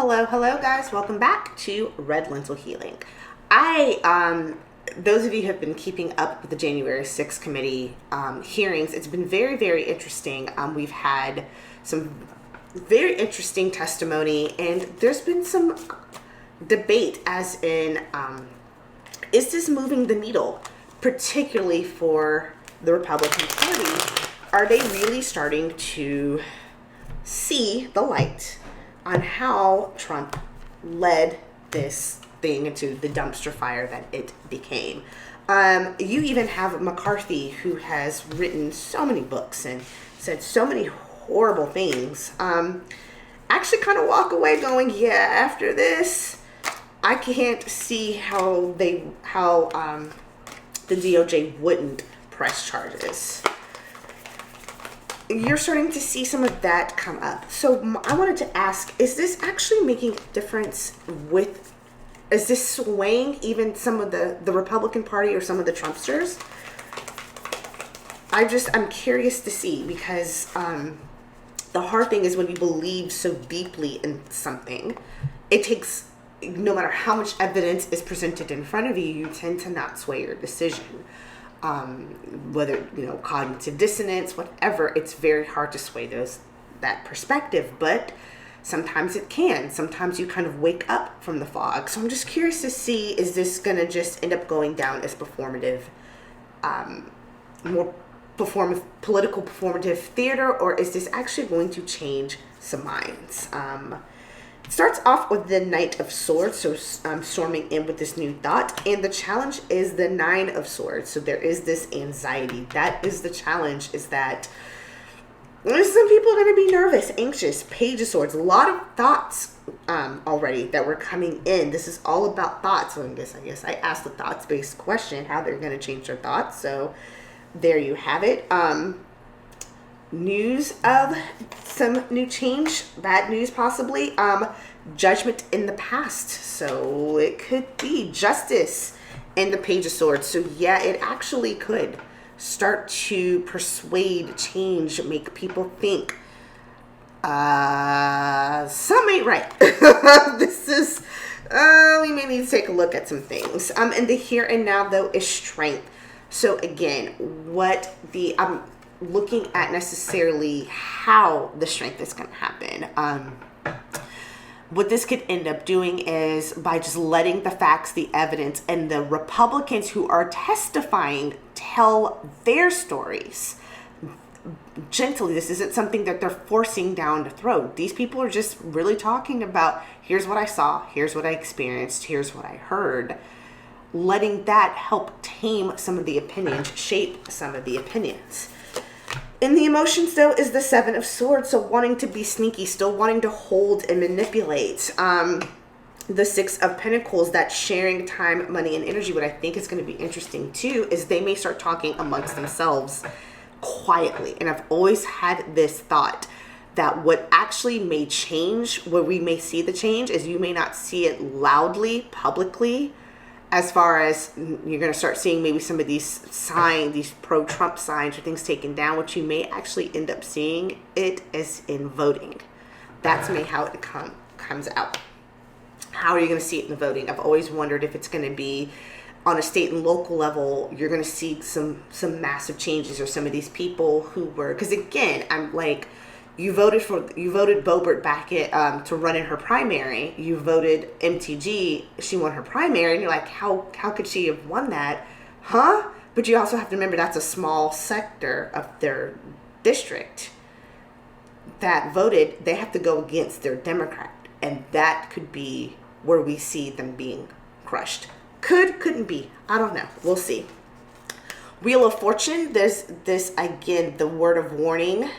Hello, guys. Welcome back to Red Lentil Healing. Those of you who have been keeping up with the January 6th committee hearings, it's been very, very interesting. We've had some very interesting testimony, and there's been some debate as in, is this moving the needle, particularly for the Republican Party? Are they really starting to see the light on how Trump led this thing into the dumpster fire that it became? You even have McCarthy, who has written so many books and said so many horrible things, actually kind of walk away going, yeah, after this, I can't see how the DOJ wouldn't press charges. You're starting to see some of that come up. So I wanted to ask, is this actually making a difference is this swaying even some of the Republican Party or some of the Trumpsters? I'm curious to see, because the hard thing is when you believe so deeply in something, it takes, no matter how much evidence is presented in front of you, you tend to not sway your decision. Whether, cognitive dissonance, whatever, it's very hard to sway that perspective, but sometimes it can. Sometimes you kind of wake up from the fog. So I'm just curious to see, is this going to just end up going down as performative, more political performative theater, or is this actually going to change some minds? It starts off with the Knight of Swords, so storming in with this new thought, and the challenge is the Nine of Swords. So there is this anxiety. That is the challenge, is that some people are going to be nervous, anxious. Page of Swords, a lot of thoughts already that were coming in. This is all about thoughts. So I guess I asked the thoughts-based question, how they're going to change their thoughts. So there you have it. News of some new change, bad news possibly, judgment in the past. So it could be justice in the Page of Swords. So yeah, it actually could start to persuade, change, make people think something ain't right. This is, we may need to take a look at some things. And the here and now, though, is strength. So again, I'm looking at necessarily how the strength is going to happen. What this could end up doing is by just letting the facts, the evidence, and the Republicans who are testifying tell their stories gently. This isn't something that they're forcing down the throat. These people are just really talking about, here's what I saw, here's what I experienced, here's what I heard. Letting that help tame some of the opinions, shape some of the opinions. In the emotions, though, is the Seven of Swords, so wanting to be sneaky, still wanting to hold and manipulate. The Six of Pentacles, that sharing time, money, and energy. What I think is going to be interesting, too, is they may start talking amongst themselves quietly. And I've always had this thought that what actually may change, where we may see the change, is you may not see it loudly, publicly, as far as you're going to start seeing maybe some of these signs, these pro-Trump signs or things taken down. What you may actually end up seeing it is in voting. That's maybe how it comes out. How are you going to see it in the voting? I've always wondered if it's going to be on a state and local level, you're going to see some massive changes, or some of these people who were, because again, I'm like, you voted Boebert back to run in her primary. You voted MTG. She won her primary. And you're like, how could she have won that? Huh? But you also have to remember that's a small sector of their district that voted. They have to go against their Democrat. And that could be where we see them being crushed. Couldn't be. I don't know. We'll see. Wheel of Fortune. There's this, again, the word of warning.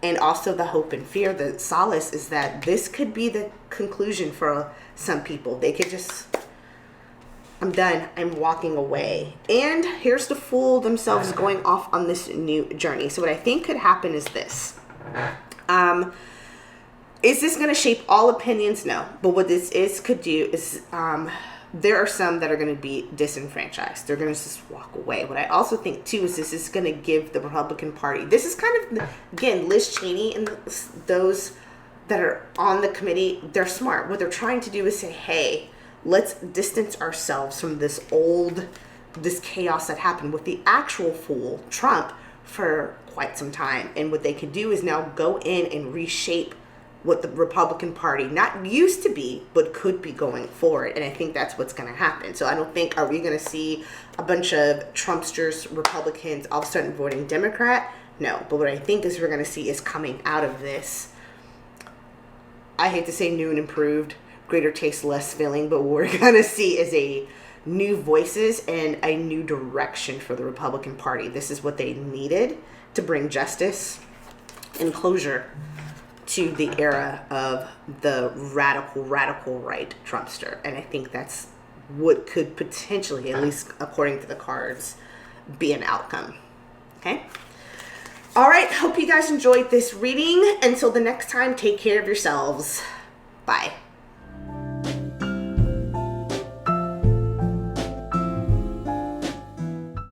And also the hope and fear, the solace, is that this could be the conclusion for some people. They could just, I'm done, I'm walking away. And here's the Fool themselves going off on this new journey. So what I think could happen is this. Is this going to shape all opinions? No. But what this could do is there are some that are going to be disenfranchised. They're going to just walk away. What I also think, too, is this is going to give the Republican Party, this is kind of, again, Liz Cheney and those that are on the committee, they're smart. What they're trying to do is say, hey, let's distance ourselves from this chaos that happened with the actual fool, Trump, for quite some time. And what they could do is now go in and reshape what the Republican Party not used to be, but could be going forward. And I think that's what's going to happen. So I don't think, are we going to see a bunch of Trumpsters, Republicans, all of a sudden voting Democrat? No. But what I think is we're going to see is coming out of this, I hate to say new and improved, greater taste, less filling, but what we're going to see is a new voices and a new direction for the Republican Party. This is what they needed to bring justice and closure to the era of the radical right Trumpster. And I think that's what could potentially, at least according to the cards, be an outcome. Okay? All right. Hope you guys enjoyed this reading. Until the next time, take care of yourselves. Bye.